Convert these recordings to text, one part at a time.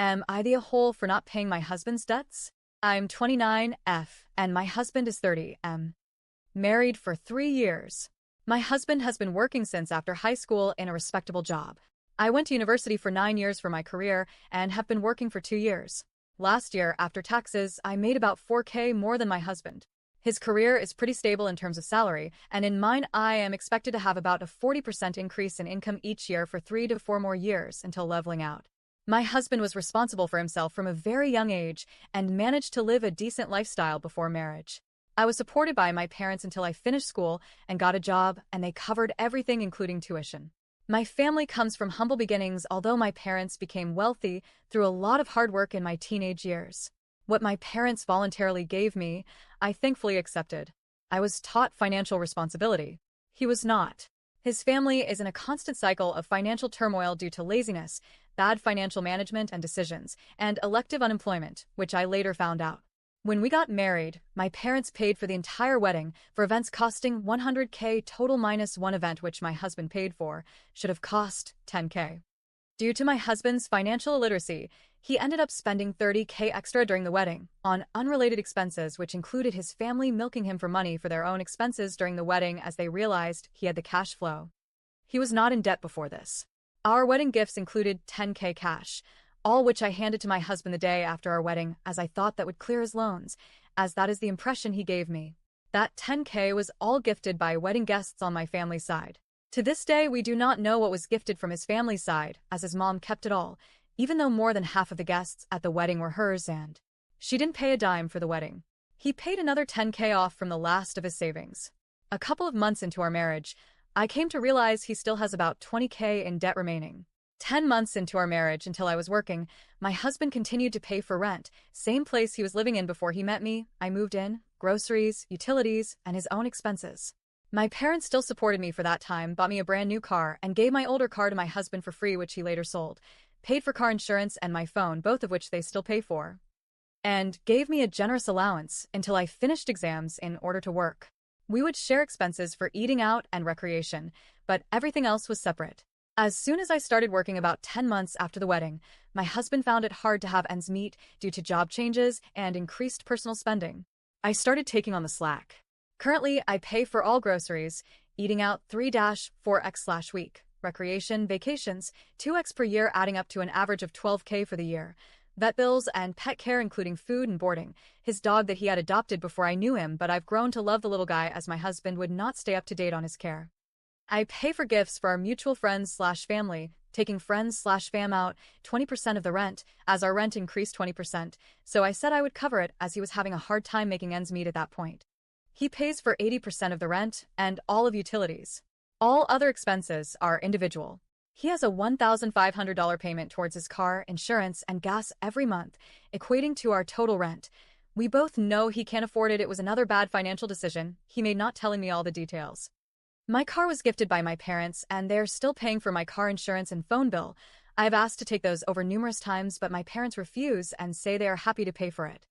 Am I the a-hole for not paying my husband's debts? I'm 29 F, and my husband is 30 M. Married for 3 years. My husband has been working since after high school in a respectable job. I went to university for 9 years for my career and have been working for 2 years. Last year, after taxes, I made about 4K more than my husband. His career is pretty stable in terms of salary, and in mine I am expected to have about a 40% increase in income each year for 3 to 4 more years until leveling out. My husband was responsible for himself from a very young age and managed to live a decent lifestyle before marriage. I was supported by my parents until I finished school and got a job, and they covered everything including tuition. My family comes from humble beginnings, although my parents became wealthy through a lot of hard work in my teenage years. What my parents voluntarily gave me, I thankfully accepted. I was taught financial responsibility. He was not. His family is in a constant cycle of financial turmoil due to laziness, bad financial management and decisions, and elective unemployment, which I later found out. When we got married, my parents paid for the entire wedding, for events costing 100K total minus one event which my husband paid for, should have cost 10K. Due to my husband's financial illiteracy, he ended up spending 30K extra during the wedding on unrelated expenses, which included his family milking him for money for their own expenses during the wedding as they realized he had the cash flow. He was not in debt before this. Our wedding gifts included 10K cash, all which I handed to my husband the day after our wedding as I thought that would clear his loans, as that is the impression he gave me. That 10K was all gifted by wedding guests on my family's side. To this day, we do not know what was gifted from his family's side, as his mom kept it all, even though more than half of the guests at the wedding were hers and she didn't pay a dime for the wedding. He paid another 10K off from the last of his savings. A couple of months into our marriage, I came to realize he still has about 20K in debt remaining. 10 months into our marriage, until I was working, my husband continued to pay for rent, same place he was living in before he met me. I moved in, groceries, utilities, and his own expenses. My parents still supported me for that time, bought me a brand new car, and gave my older car to my husband for free, which he later sold, paid for car insurance and my phone, both of which they still pay for, and gave me a generous allowance until I finished exams in order to work. We would share expenses for eating out and recreation, but everything else was separate. As soon as I started working about 10 months after the wedding, my husband found it hard to have ends meet due to job changes and increased personal spending. I started taking on the slack. Currently, I pay for all groceries, eating out 3-4x/week, recreation, vacations, 2x per year, adding up to an average of 12K for the year, vet bills and pet care including food and boarding, his dog that he had adopted before I knew him, but I've grown to love the little guy as my husband would not stay up to date on his care. I pay for gifts for our mutual friends/family, taking friends/fam out 20% of the rent, as our rent increased 20%, so I said I would cover it as he was having a hard time making ends meet at that point. He pays for 80% of the rent and all of utilities. All other expenses are individual. He has a $1,500 payment towards his car, insurance, and gas every month, equating to our total rent. We both know he can't afford it. It was another bad financial decision he made not telling me all the details. My car was gifted by my parents, and they're still paying for my car insurance and phone bill. I have asked to take those over numerous times, but my parents refuse and say they are happy to pay for it.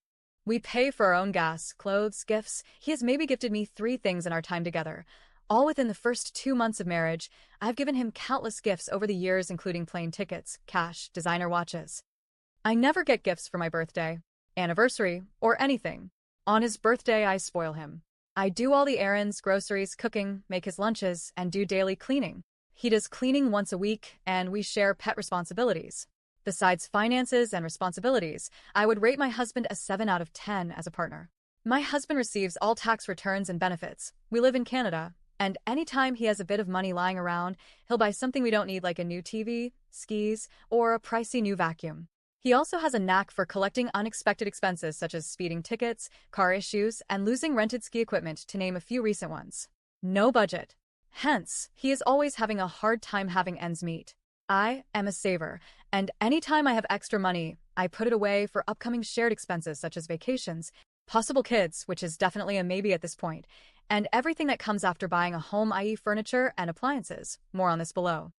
We pay for our own gas, clothes, gifts. He has maybe gifted me 3 things in our time together. All within the first 2 months of marriage. I've given him countless gifts over the years, including plane tickets, cash, designer watches. I never get gifts for my birthday, anniversary, or anything. On his birthday, I spoil him. I do all the errands, groceries, cooking, make his lunches, and do daily cleaning. He does cleaning once a week, and we share pet responsibilities. Besides finances and responsibilities, I would rate my husband a 7 out of 10 as a partner. My husband receives all tax returns and benefits. We live in Canada, and anytime he has a bit of money lying around, he'll buy something we don't need, like a new TV, skis, or a pricey new vacuum. He also has a knack for collecting unexpected expenses such as speeding tickets, car issues, and losing rented ski equipment, to name a few recent ones. No budget. Hence, he is always having a hard time having ends meet. I am a saver, and anytime I have extra money, I put it away for upcoming shared expenses such as vacations, possible kids, which is definitely a maybe at this point, and everything that comes after buying a home, i.e. furniture and appliances. More on this below.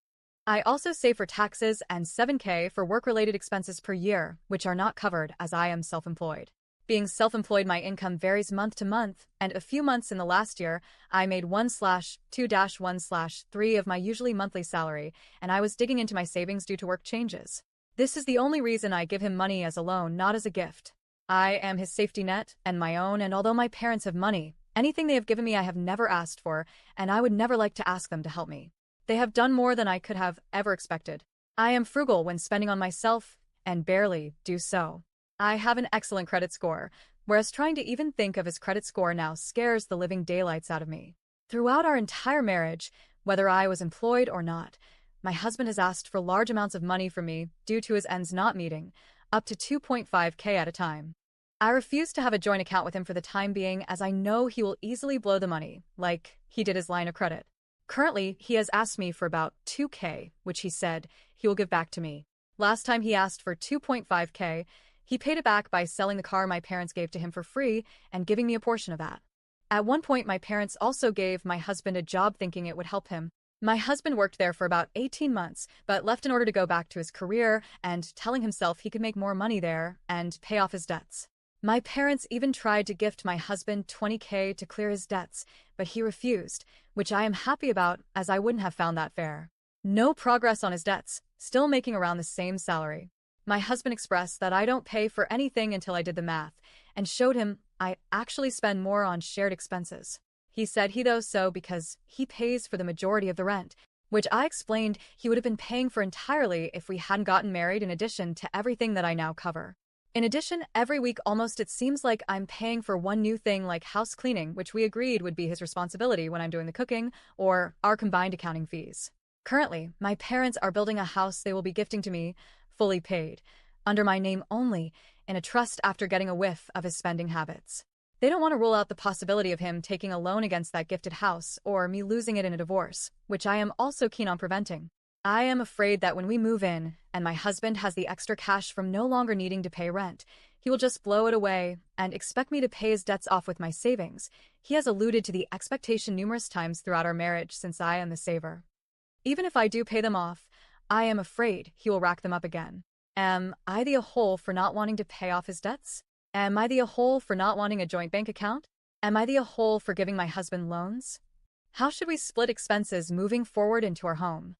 I also save for taxes and 7K for work-related expenses per year, which are not covered as I am self-employed. Being self-employed, my income varies month to month, and a few months in the last year, I made 1/2-1/3 of my usually monthly salary, and I was digging into my savings due to work changes. This is the only reason I give him money as a loan, not as a gift. I am his safety net and my own, and although my parents have money, anything they have given me I have never asked for, and I would never like to ask them to help me. They have done more than I could have ever expected. I am frugal when spending on myself, and barely do so. I have an excellent credit score, whereas trying to even think of his credit score now scares the living daylights out of me. Throughout our entire marriage, whether I was employed or not, my husband has asked for large amounts of money from me due to his ends not meeting, up to 2.5K at a time. I refuse to have a joint account with him for the time being, as I know he will easily blow the money, like he did his line of credit. Currently, he has asked me for about 2K, which he said he will give back to me. Last time he asked for 2.5K, he paid it back by selling the car my parents gave to him for free and giving me a portion of that. At one point, my parents also gave my husband a job thinking it would help him. My husband worked there for about 18 months, but left in order to go back to his career and telling himself he could make more money there and pay off his debts. My parents even tried to gift my husband 20K to clear his debts, but he refused, which I am happy about, as I wouldn't have found that fair. No progress on his debts, still making around the same salary. My husband expressed that I don't pay for anything until I did the math, and showed him I actually spend more on shared expenses. He said he does so because he pays for the majority of the rent, which I explained he would have been paying for entirely if we hadn't gotten married, in addition to everything that I now cover. In addition, every week almost it seems like I'm paying for one new thing like house cleaning, which we agreed would be his responsibility when I'm doing the cooking, or our combined accounting fees. Currently, my parents are building a house they will be gifting to me, fully paid, under my name only, in a trust after getting a whiff of his spending habits. They don't want to rule out the possibility of him taking a loan against that gifted house or me losing it in a divorce, which I am also keen on preventing. I am afraid that when we move in, and my husband has the extra cash from no longer needing to pay rent, he will just blow it away and expect me to pay his debts off with my savings. He has alluded to the expectation numerous times throughout our marriage since I am the saver. Even if I do pay them off, I am afraid he will rack them up again. Am I the a-hole for not wanting to pay off his debts? Am I the a-hole for not wanting a joint bank account? Am I the a-hole for giving my husband loans? How should we split expenses moving forward into our home?